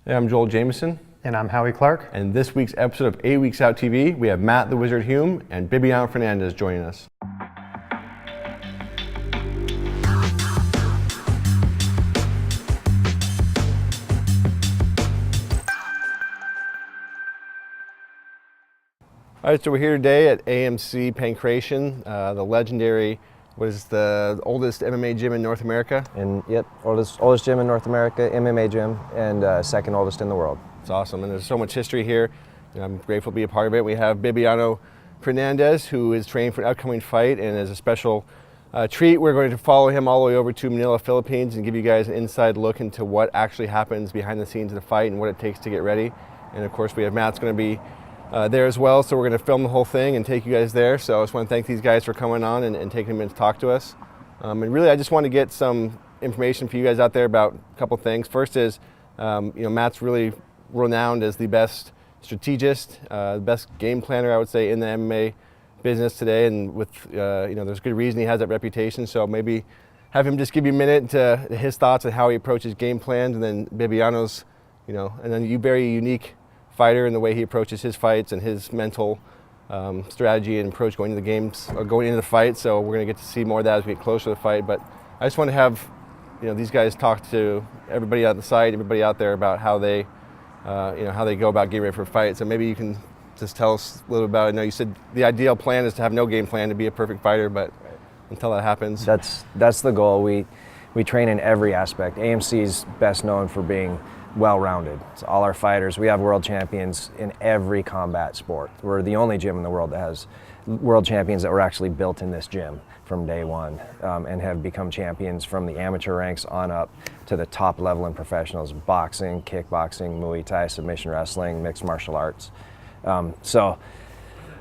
Hey, I'm Joel Jamieson. And I'm Howie Clark. And this week's episode of 8 Weeks Out TV, we have Matt the Wizard Hume and Bibanio Fernandez joining us. All right, so we're here today at AMC Pancration, the legendary, what is the oldest MMA gym in North America? Oldest gym in North America, MMA gym, and second oldest in the world. It's awesome, and there's so much history here. I'm grateful to be a part of it. We have Bibanio Fernandez, who is training for an upcoming fight, and as a special treat, we're going to follow him all the way over to Manila, Philippines, and give you guys an inside look into what actually happens behind the scenes of the fight and what it takes to get ready. And of course, we have Matt's going to be there as well, so we're going to film the whole thing and take you guys there. So I just want to thank these guys for coming on and taking a minute to talk to us. And really, I just want to get some information for you guys out there about a couple things. First is, Matt's really renowned as the best strategist, the best game planner, I would say, in the MMA business today. And with, there's good reason he has that reputation. So maybe have him just give you a minute to his thoughts on how he approaches game plans, and then Bibanio's, and then you very unique fighter in the way he approaches his fights and his mental strategy and approach going into the games or going into the fight. So we're going to get to see more of that as we get closer to the fight. But I just want to have these guys talk to everybody on the site, everybody out there about how they how they go about getting ready for a fight. So maybe you can just tell us a little about it. I know you said the ideal plan is to have no game plan to be a perfect fighter, but until that happens, that's the goal. We train in every aspect. AMC's best known for being well-rounded. So all our fighters, we have world champions in every combat sport. We're the only gym in the world that has world champions that were actually built in this gym from day one, and have become champions from the amateur ranks on up to the top level in professionals: boxing, kickboxing, Muay Thai, submission wrestling, mixed martial arts. So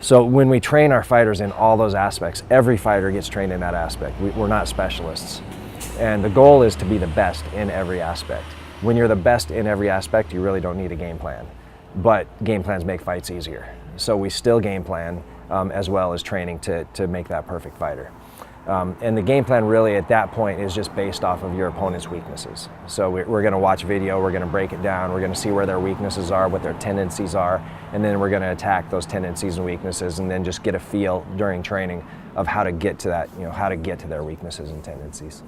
when we train our fighters in all those aspects, every fighter gets trained in that aspect. We're not specialists. And the goal is to be the best in every aspect. When you're the best in every aspect, you really don't need a game plan. But game plans make fights easier. So we still game plan as well as training to make that perfect fighter. And the game plan really at that point is just based off of your opponent's weaknesses. So we're going to watch video, we're going to break it down, we're going to see where their weaknesses are, what their tendencies are, and then we're going to attack those tendencies and weaknesses, and then just get a feel during training of how to get to that, how to get to their weaknesses and tendencies.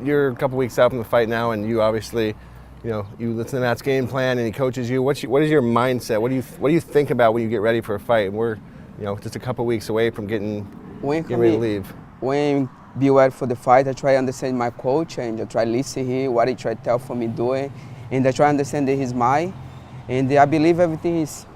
You're a couple weeks out from the fight now, and you obviously, you listen to Matt's game plan, and he coaches you. What is your mindset? What do you think about when you get ready for a fight? And we're, just a couple weeks away from getting ready to leave. When be ready for the fight, I try to understand my coach, and I try to listen here what he try to tell for me doing, and I try to understand his mind, and I believe everything is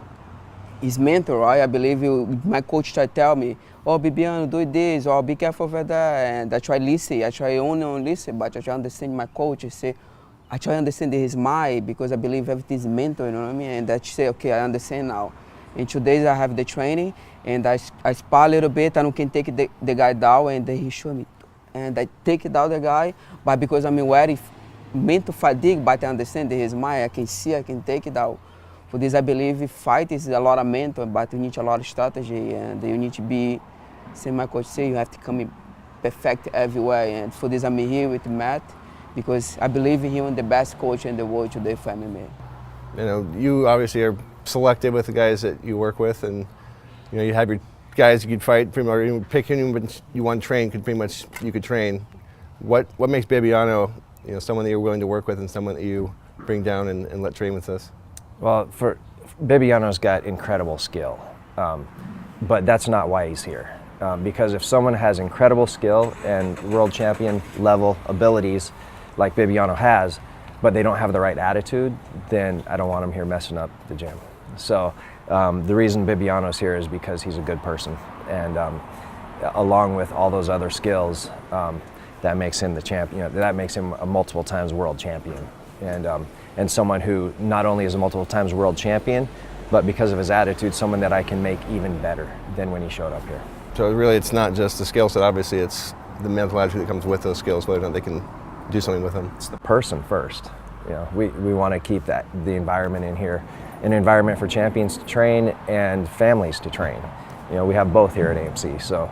mental, right? I believe my coach try to tell me, oh, Bibanio, do this, or be careful for that, and I try to listen. I try only listen, but I try to understand my coach. I try to understand his mind, because I believe everything is mental, you know what I mean? And I say, okay, I understand now. In 2 days I have the training, and I spar a little bit, and I can take the guy down, and then he show me. And I take down the guy, but because I'm very mental fatigue, but I understand his mind, I can see, I can take it down. For this, I believe fight is a lot of mental, but you need a lot of strategy, and you need to be, say my coach say, you have to come in perfect everywhere. And for this, I'm here with Matt, because I believe in him, the best coach in the world today for MMA. You obviously are selective with the guys that you work with, and you have your guys you could fight, pretty much, or you pick anyone you want to train, you could train. What makes Bibanio, someone that you're willing to work with, and someone that you bring down and let train with us? Well, Bibanio's got incredible skill, but that's not why he's here. Because if someone has incredible skill and world champion level abilities like Bibanio has, but they don't have the right attitude, then I don't want them here messing up the gym. So the reason Bibanio's here is because he's a good person, and along with all those other skills, that makes him the champion. That makes him a multiple times world champion, and someone who not only is a multiple times world champion, but because of his attitude, someone that I can make even better than when he showed up here. So really, it's not just the skill set. Obviously, it's the mental attitude that comes with those skills, whether or not they can do something with them. It's the person first. We want to keep the environment in here, an environment for champions to train and families to train. We have both here at AMC. So,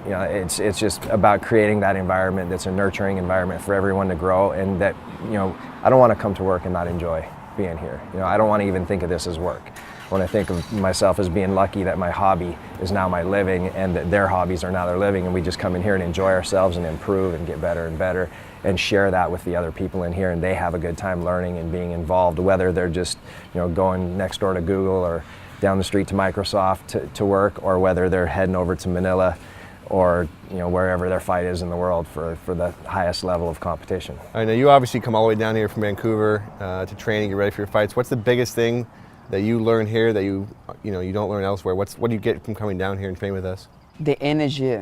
You know, it's just about creating that environment that's a nurturing environment for everyone to grow, and that, you know, I don't want to come to work and not enjoy being here. You know, I don't want to even think of this as work. When I think of myself as being lucky that my hobby is now my living and that their hobbies are now their living, and we just come in here and enjoy ourselves and improve and get better and better and share that with the other people in here, and they have a good time learning and being involved, whether they're just, you know, going next door to Google or down the street to Microsoft to work, or whether they're heading over to Manila or, you know, wherever their fight is in the world for the highest level of competition. I know you obviously come all the way down here from Vancouver to training, get ready for your fights. What's the biggest thing that you learn here that you don't learn elsewhere? What do you get from coming down here and training with us? The energy.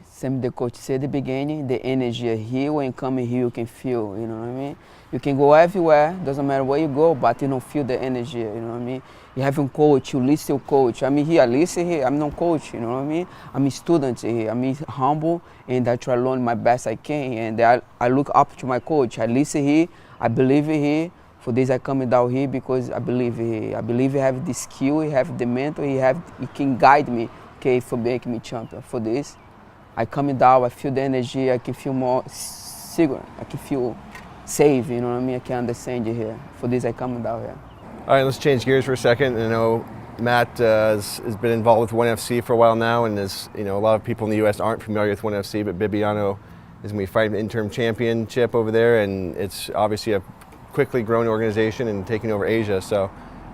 Same the coach said at the beginning, the energy here, when you come in here, you can feel, you know what I mean? You can go everywhere, doesn't matter where you go, but you don't feel the energy, you know what I mean? You have a coach, you listen to coach. I'm here, I listen here, I'm not coach, you know what I mean? I'm a student here, I'm humble, and I try to learn my best I can, and I look up to my coach. I listen here, I believe here. For this, I come down here because I believe here. I believe he have the skill, he have the mentor, he can guide me, okay, for making me champion. For this, I come down, I feel the energy, I can feel more secure, I can feel safe, you know what I mean? I can understand you here. For this, I come down here. All right, let's change gears for a second. I know Matt has been involved with 1FC for a while now, and as you know, a lot of people in the U.S. aren't familiar with 1FC, but Bibanio is going to be fighting the interim championship over there, and it's obviously a quickly growing organization and taking over Asia. So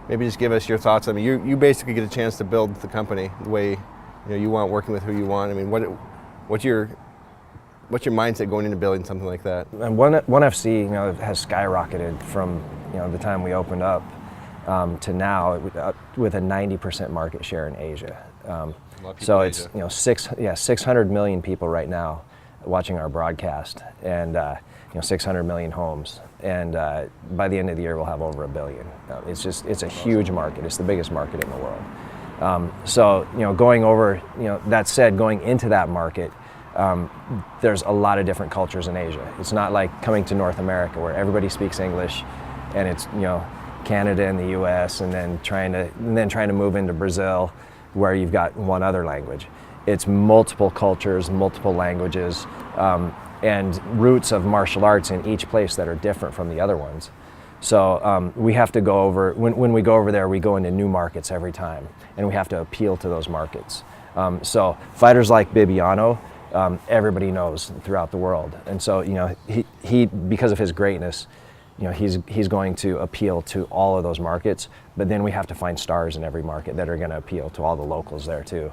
maybe just give us your thoughts. I mean, you basically get a chance to build the company the way you want, working with who you want. I mean, what's your mindset going into building something like that? And 1FC, has skyrocketed from the time we opened up to now with a 90% market share in Asia. So it's 600 million people right now watching our broadcast, and 600 million homes, and by the end of the year we'll have over 1 billion. It's a huge market. It's the biggest market in the world. So going over, that said, going into that market, there's a lot of different cultures in Asia. It's not like coming to North America where everybody speaks English, and it's Canada and the U.S. and then trying to move into Brazil, where you've got one other language. It's multiple cultures, multiple languages, and roots of martial arts in each place that are different from the other ones. So we have to go over, when we go over there, we go into new markets every time, and we have to appeal to those markets. So fighters like Bibanio, everybody knows throughout the world. And so, he because of his greatness, he's going to appeal to all of those markets, but then we have to find stars in every market that are going to appeal to all the locals there too.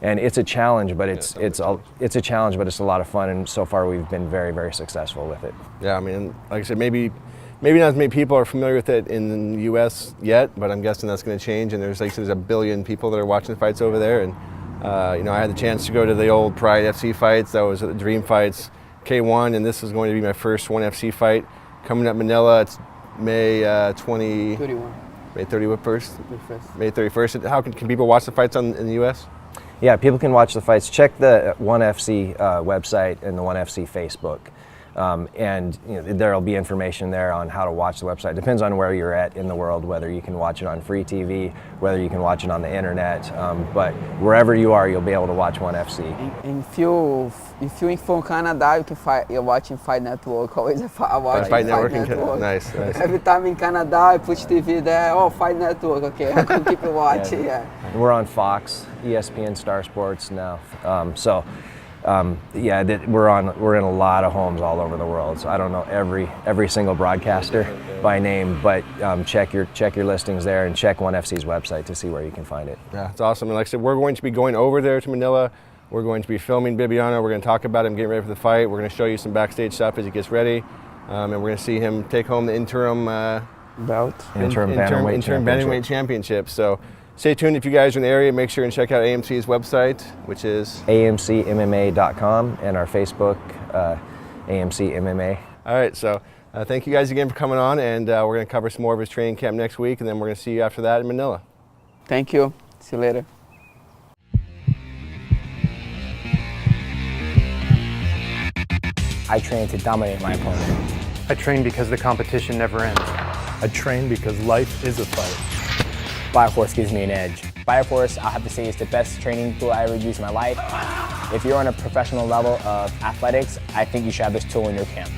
And it's a challenge, but it's a challenge, but it's a lot of fun, and so far we've been very, very successful with it. Yeah, I mean, like I said, maybe not as many people are familiar with it in the U.S. yet, but I'm guessing that's going to change. And there's 1 billion people that are watching the fights over there. And I had the chance to go to the old Pride FC fights. That was at the Dream Fights K1, and this is going to be my first 1FC fight coming up Manila. It's May 31. May 31st. May 31st. How can people watch the fights in the U.S.? Yeah, people can watch the fights. Check the 1FC website and the 1FC Facebook. And there'll be information there on how to watch the website. Depends on where you're at in the world, whether you can watch it on free TV, whether you can watch it on the internet. But wherever you are, you'll be able to watch 1FC. And if you're from Canada, you can you're watching Fight Network. Always I watch Fight Network. Nice. Nice. Every time in Canada, I push TV there. Oh, Fight Network. Okay, I can keep watching. Yeah. We're on Fox, ESPN, Star Sports now. We're in a lot of homes all over the world. So I don't know every single broadcaster by name, but check your listings there, and check 1FC's website to see where you can find it. Yeah, it's awesome. And like I said, we're going to be going over there to Manila. We're going to be filming Bibanio. We're going to talk about him getting ready for the fight. We're going to show you some backstage stuff as he gets ready, and we're going to see him take home the interim belt, interim bantamweight championship. So stay tuned. If you guys are in the area, make sure and check out AMC's website, which is amcmma.com, and our Facebook, AMC MMA. All right, so thank you guys again for coming on, and we're going to cover some more of his training camp next week, and then we're going to see you after that in Manila. Thank you. See you later. I train to dominate my opponent. I train because the competition never ends. I train because life is a fight. Bioforce gives me an edge. Bioforce, I'll have to say, is the best training tool I ever used in my life. If you're on a professional level of athletics, I think you should have this tool in your camp.